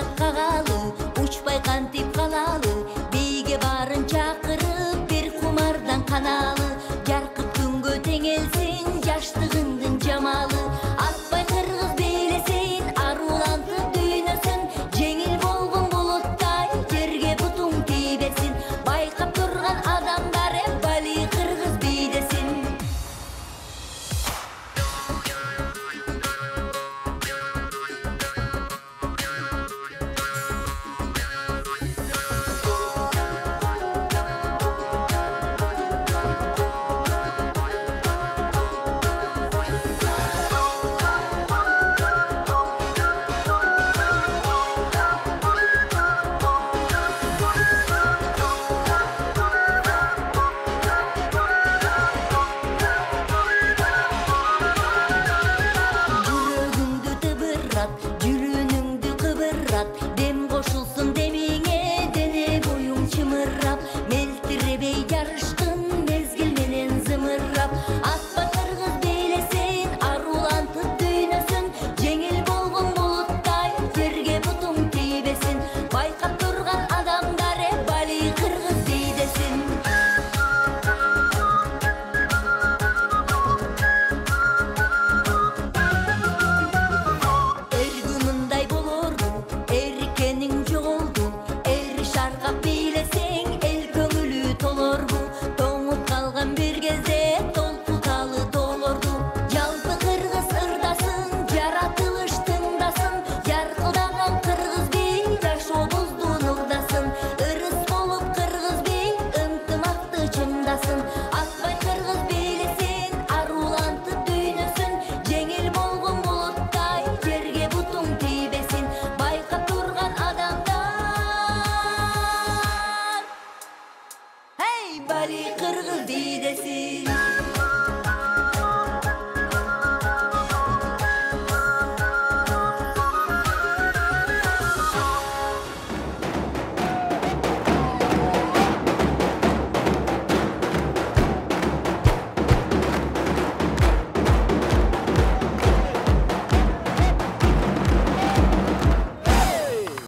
канат кагалы, учпай кантип калалы, бийге барын чакырып бир кумардан каналы, жаркып күнгө теңелсин жаштыгыңдын жамалы, атпай кыргыз бийлесин арулантып дүйнөсүн, жеңил болгон булуттай жерге бутуң тийбесин, байкап турган адамдар бали кыргыз бийдесин. Жүрүнүңдү кыбырат, дем кошулсун демиңе, дене боюң чымырап, мелтиребей жарыштын мезгил менен зымырап, атпай кыргыз бийлесин арулантып дүйнөсүн, жеңил болгон булуттай жерге бутуң тийбесин, байкап турган адамдар бали кыргыз бийдесин. Эркенің жоғолду, эр шарқап бийлесең, эл көңүлү толорду, тоңуп калган бир кезде толкуталы толорду. Жалпы кыргыз ырдасын, жаратылыш тыңдасын, жаркылдаган кыргыз бий жашообуздун ырдасын, ырыс болуп кыргыз бий ынтымакты чыңдасын, атпай кыргыз бийлесин арулантып дүйнөсүн, жеңил болгон булуттай жерге бутуң тийбесин, байкап турган адамдар бали кыргыз бийдесин.